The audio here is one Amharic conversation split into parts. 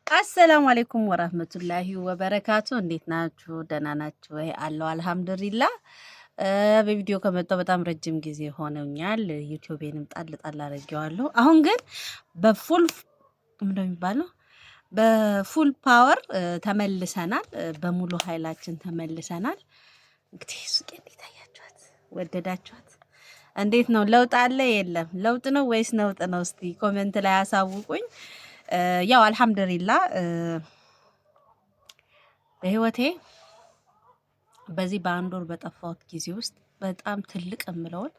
አሰላሙ አለይኩም ወራህመቱላሂ ወበረካቱ። እንዴት ናችሁ? ደህና ናችሁ ወይ? አለው አልሐምዱሊላህ። በቪዲዮ ከመጣሁ በጣም ረጅም ጊዜ ሆነኛል። ዩቲዩቤንም ጣል ጣል አድርጌዋለሁ። አሁን ግን በፉል ምንድነው የሚባለው በፉል ፓወር ተመልሰናል። በሙሉ ኃይላችን ተመልሰናል። እንግዲህ ሱቄ እንዴት አያችኋት? ወደዳችኋት? እንዴት ነው? ለውጥ አለ የለም? ለውጥ ነው ወይስ ነውጥ ነው? እስቲ ኮሜንት ላይ አሳውቁኝ። ያው አልሐምዱሊላህ በህይወቴ በዚህ በአንድ ወር በጠፋሁት ጊዜ ውስጥ በጣም ትልቅ የምለውን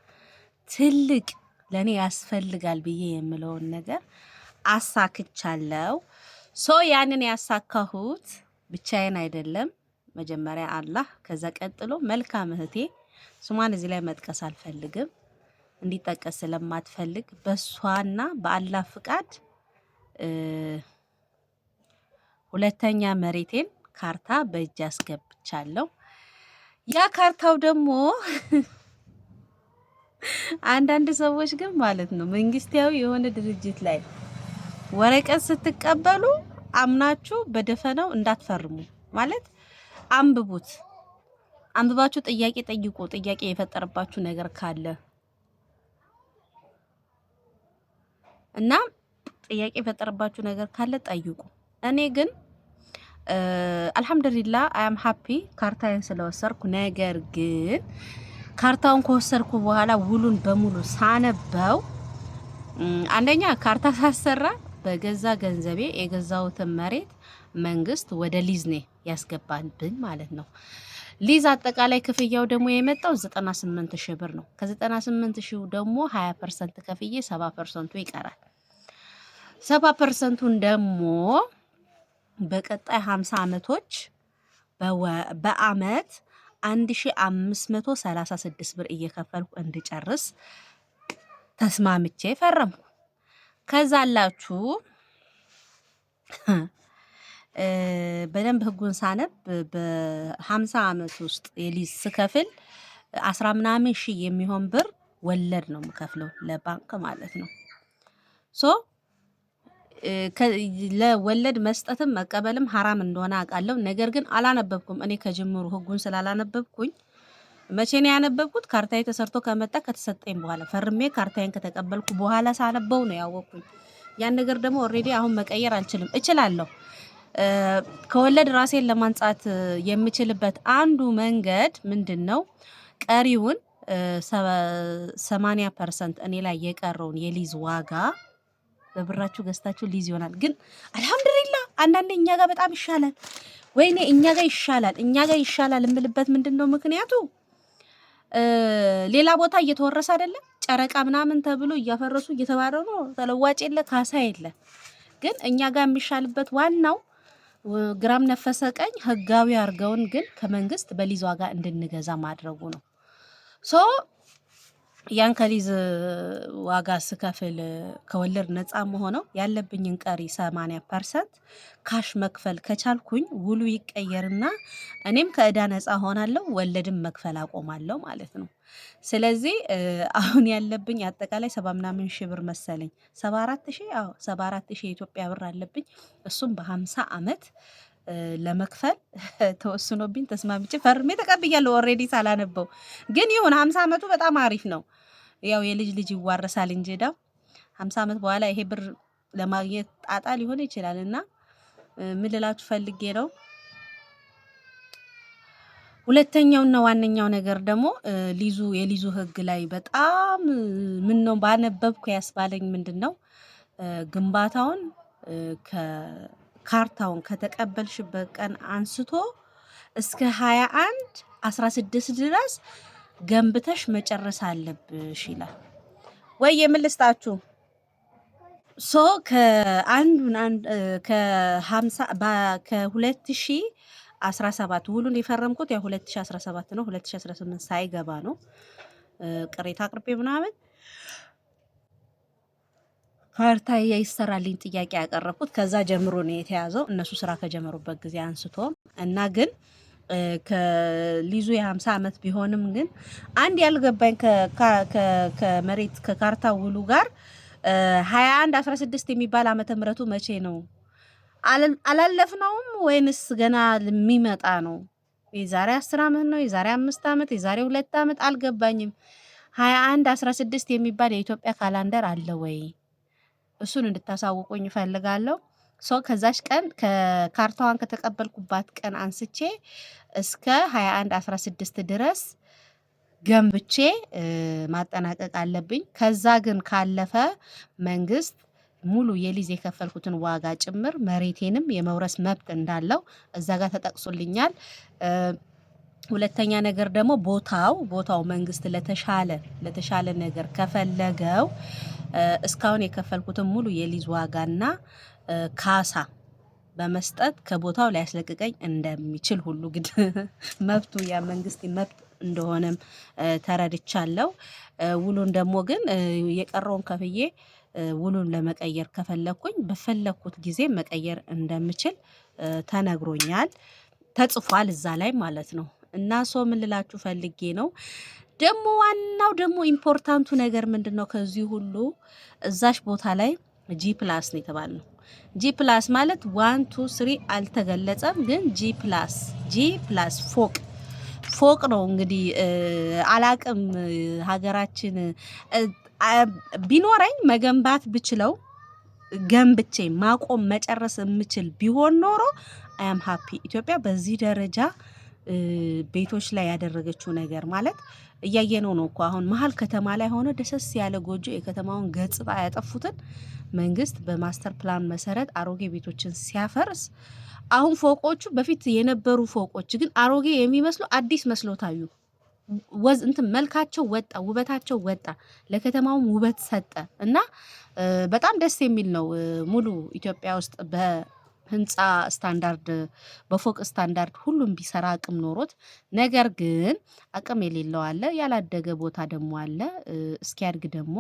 ትልቅ ለኔ ያስፈልጋል ብዬ የምለውን ነገር አሳክቻለሁ። ያንን ያሳካሁት ብቻዬን አይደለም። መጀመሪያ አላህ፣ ከዛ ቀጥሎ መልካም እህቴ፣ ስሟን እዚህ ላይ መጥቀስ አልፈልግም እንዲጠቀስ ስለማትፈልግ በሷና በአላህ ፍቃድ ሁለተኛ መሬቴን ካርታ በእጅ አስገብቻለሁ። ያ ካርታው ደግሞ አንዳንድ ሰዎች ግን ማለት ነው መንግስታዊ የሆነ ድርጅት ላይ ወረቀት ስትቀበሉ አምናችሁ በደፈናው እንዳትፈርሙ ማለት አንብቡት። አንብባችሁ ጥያቄ ጠይቁ። ጥያቄ የፈጠረባችሁ ነገር ካለ እና ጥያቄ የፈጠረባችሁ ነገር ካለ ጠይቁ። እኔ ግን አልሐምዱሊላህ አም ሃፒ ካርታዬን ስለወሰርኩ። ነገር ግን ካርታውን ከወሰርኩ በኋላ ውሉን በሙሉ ሳነበው አንደኛ ካርታ ሳሰራ በገዛ ገንዘቤ የገዛሁትን መሬት መንግስት ወደ ሊዝ ነው ያስገባብኝ ማለት ነው። ሊዝ አጠቃላይ ክፍያው ደግሞ የመጣው 98 ሺህ ብር ነው። ከ98 ሺህ ደግሞ 20% ከፍዬ 70%ቱ ይቀራል። 70%ቱን ደግሞ በቀጣይ 50 አመቶች በአመት 1536 ብር እየከፈልኩ እንድጨርስ ተስማምቼ ፈረምኩ። ከዛ አላችሁ በደንብ ህጉን ሳነብ በ50 አመት ውስጥ የሊዝ ስከፍል 10 ምናምን ሺህ የሚሆን ብር ወለድ ነው የምከፍለው ለባንክ ማለት ነው። ለወለድ መስጠትም መቀበልም ሐራም እንደሆነ አውቃለሁ። ነገር ግን አላነበብኩም። እኔ ከጅምሩ ህጉን ስላላነበብኩኝ መቼ ነው ያነበብኩት? ካርታዬ ተሰርቶ ከመጣ ከተሰጠኝ በኋላ ፈርሜ ካርታዬን ከተቀበልኩ በኋላ ሳነበው ነው ያወቅኩኝ። ያን ነገር ደግሞ ኦሬዲ አሁን መቀየር አልችልም። እችላለሁ። ከወለድ ራሴን ለማንጻት የምችልበት አንዱ መንገድ ምንድነው? ቀሪውን 80% እኔ ላይ የቀረውን የሊዝ ዋጋ በብራችሁ ገዝታችሁ ሊዝ ይሆናል። ግን አልሐምዱሊላህ አንዳንዴ እኛ ጋር በጣም ይሻላል። ወይኔ እኛ ጋር ይሻላል የምልበት ምንድነው ምክንያቱ? ሌላ ቦታ እየተወረሰ አይደለም ጨረቃ ምናምን ተብሎ እያፈረሱ እየተባረሩ ተለዋጭ የለ ካሳ የለ። ግን እኛ ጋር የሚሻልበት ዋናው ግራም ነፈሰ ቀኝ ህጋዊ አርገውን ግን ከመንግስት በሊዝ ዋጋ እንድንገዛ ማድረጉ ነው። ያን ከሊዝ ዋጋ ስከፍል ከወለድ ነፃ መሆነው ያለብኝን ቀሪ 80% ካሽ መክፈል ከቻልኩኝ ውሉ ይቀየርና እኔም ከእዳ ነፃ ሆናለሁ፣ ወለድም መክፈል አቆማለሁ ማለት ነው። ስለዚህ አሁን ያለብኝ አጠቃላይ 70 ምናምን ሺህ ብር መሰለኝ 74 ሺህ 74 ሺህ የኢትዮጵያ ብር አለብኝ። እሱም በ50 አመት ለመክፈል ተወስኖብኝ ተስማምቼ ፈርሜ ተቀብያለሁ። ኦሬዲ ሳላነበው ግን ይሁን 50 አመቱ በጣም አሪፍ ነው። ያው የልጅ ልጅ ይዋረሳል እንጂ ዳው 50 አመት በኋላ ይሄ ብር ለማግኘት ጣጣ ሊሆን ይችላልና ምን ልላችሁ ፈልጌ ነው። ሁለተኛውና ዋነኛው ነገር ደግሞ የሊዙ ህግ ላይ በጣም ምን ነው ባነበብኩ ያስባለኝ ምንድነው ግንባታውን ካርታውን ከተቀበልሽበት ቀን አንስቶ እስከ 21/16 ድረስ ገንብተሽ መጨረስ አለብሽ ይላል። ወይ የምልስጣችሁ ከ2017 ውሉን የፈረምኩት ያው 2017 ነው። 2018 ሳይገባ ነው ቅሬታ አቅርቤ ምናምን ካርታ ይሰራልኝ ጥያቄ ያቀረብኩት። ከዛ ጀምሮ ነው የተያዘው እነሱ ስራ ከጀመሩበት ጊዜ አንስቶ እና ግን ከሊዙ የ50 አመት ቢሆንም ግን አንድ ያልገባኝ ከመሬት ከካርታ ውሉ ጋር 21/16 የሚባል ዓመተ ምህረቱ መቼ ነው? አላለፍነውም ወይንስ ገና የሚመጣ ነው? የዛሬ 10 ዓመት ነው? የዛሬ 5 ዓመት? የዛሬ 2 ዓመት? አልገባኝም። 21/16 የሚባል የኢትዮጵያ ካላንደር አለ ወይ? እሱን እንድታሳውቁኝ እፈልጋለሁ። ከዛች ቀን ከካርታዋን ከተቀበልኩባት ቀን አንስቼ እስከ 21/16 ድረስ ገንብቼ ማጠናቀቅ አለብኝ። ከዛ ግን ካለፈ መንግስት ሙሉ የሊዝ የከፈልኩትን ዋጋ ጭምር መሬቴንም የመውረስ መብት እንዳለው እዛ ጋር ተጠቅሶልኛል። ሁለተኛ ነገር ደግሞ ቦታው መንግስት ለተሻለ ነገር ከፈለገው እስካሁን የከፈልኩትን ሙሉ የሊዝ ዋጋና ካሳ በመስጠት ከቦታው ሊያስለቅቀኝ እንደሚችል ሁሉ ግድ መብቱ ያ መንግስት መብት እንደሆነም ተረድቻለሁ። ውሉን ደግሞ ግን የቀረውን ከፍዬ ውሉን ለመቀየር ከፈለኩኝ በፈለኩት ጊዜ መቀየር እንደምችል ተነግሮኛል፣ ተጽፏል እዛ ላይ ማለት ነው። እና ምን ልላችሁ ፈልጌ ነው ደግሞ ዋናው ደግሞ ኢምፖርታንቱ ነገር ምንድነው? ከዚህ ሁሉ እዛሽ ቦታ ላይ ጂ ፕላስ ነው የተባለው። ጂ ፕላስ ማለት 1 2 3 አልተገለጸም፣ ግን ጂ ፕላስ ፎቅ ነው እንግዲህ። አላቅም ሀገራችን ቢኖረኝ መገንባት ብችለው ገንብቼ ማቆም መጨረስ የምችል ቢሆን ኖሮ አያም ሃፒ። ኢትዮጵያ በዚህ ደረጃ ቤቶች ላይ ያደረገችው ነገር ማለት እያየነው ነው እኮ። አሁን መሀል ከተማ ላይ ሆነ ደሰስ ያለ ጎጆ የከተማውን ገጽታ ያጠፉትን መንግስት በማስተር ፕላን መሰረት አሮጌ ቤቶችን ሲያፈርስ፣ አሁን ፎቆቹ በፊት የነበሩ ፎቆች ግን አሮጌ የሚመስሉ አዲስ መስሎ ታዩ። መልካቸው ወጣ፣ ውበታቸው ወጣ፣ ለከተማውም ውበት ሰጠ እና በጣም ደስ የሚል ነው። ሙሉ ኢትዮጵያ ውስጥ በህንፃ ስታንዳርድ በፎቅ ስታንዳርድ ሁሉም ቢሰራ አቅም ኖሮት፣ ነገር ግን አቅም የሌለው አለ፣ ያላደገ ቦታ ደግሞ አለ። እስኪያድግ ደግሞ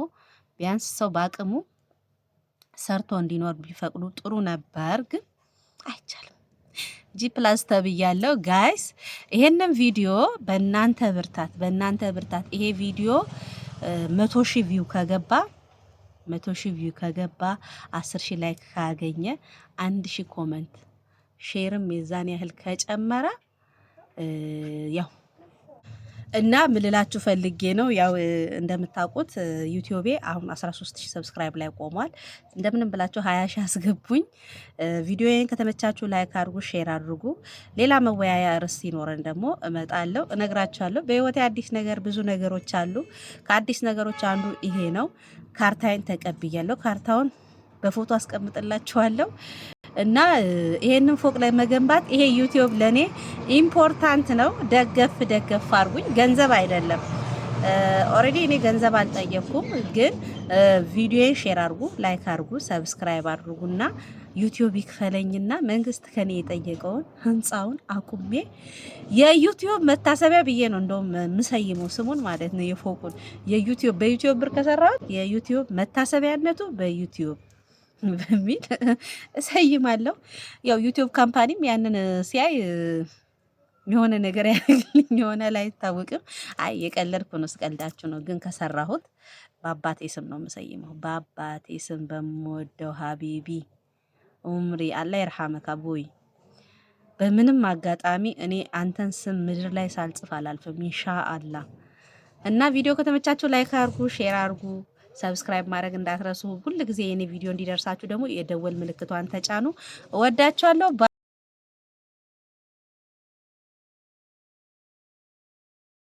ቢያንስ ሰው በአቅሙ ሰርቶ እንዲኖር ቢፈቅዱ ጥሩ ነበር፣ ግን አይቻልም። ጂ ፕላስ ተብያለሁ ጋይስ። ይሄንን ቪዲዮ በእናንተ ብርታት ይሄ ቪዲዮ 100,000 ቪው ከገባ 10,000 ላይክ ካገኘ 1,000 ኮመንት ሼርም የዛን ያህል ከጨመረ ያው እና ምልላችሁ ፈልጌ ነው። ያው እንደምታውቁት ዩቲዩቤ አሁን 13,000 ሰብስክራይብ ላይ ቆሟል። እንደምንም ብላችሁ 20,000 አስገቡኝ። ቪዲዮዬን ከተመቻችሁ ላይክ አድርጉ፣ ሼር አድርጉ። ሌላ መወያያ ርዕስ ሲኖረን ደግሞ እመጣለሁ፣ እነግራችኋለሁ። በህይወቴ አዲስ ነገር ብዙ ነገሮች አሉ። ከአዲስ ነገሮች አንዱ ይሄ ነው። ካርታዬን ተቀብያለሁ። ካርታውን በፎቶ አስቀምጥላችኋለሁ። እና ይሄንን ፎቅ ላይ መገንባት ይሄ ዩቲዩብ ለኔ ኢምፖርታንት ነው። ደገፍ አርጉኝ። ገንዘብ አይደለም። ኦሬዲ እኔ ገንዘብ አልጠየኩም፣ ግን ቪዲዮዬን ሼር አርጉ፣ ላይክ አርጉ፣ ሰብስክራይብ አድርጉና ዩቲዩብ ይክፈለኝና መንግስት ከኔ የጠየቀውን ህንፃውን አቁሜ የዩቲዩብ መታሰቢያ ብዬ ነው እንደውም ምሰይመው ስሙን ማለት ነው። የፎቁን በዩቲዩብ ብር ከሰራሁት የዩቲዩብ መታሰቢያነቱ በዩቲዩብ በሚል እሰይማለሁ። ያው ዩቲዩብ ካምፓኒም ያንን ሲያይ የሆነ ነገር ያደርግልኝ ይሆናል፣ አይታወቅም። አይ የቀለድኩ ነው፣ ስቀልዳችሁ ነው። ግን ከሰራሁት በአባቴ ስም ነው የምሰይመው። በአባቴ ስም በምወደው ሀቢቢ ኡምሪ አላህ ይርሐመክ አቦይ። በምንም አጋጣሚ እኔ አንተን ስም ምድር ላይ ሳልጽፍ አላልፍም ኢንሻአላህ። እና ቪዲዮ ከተመቻችሁ ላይክ አርጉ፣ ሼር አርጉ፣ ሰብስክራይብ ማድረግ እንዳትረሱ። ሁሉ ጊዜ የኔ ቪዲዮ እንዲደርሳችሁ ደግሞ የደወል ምልክቷን ተጫኑ። እወዳችኋለሁ።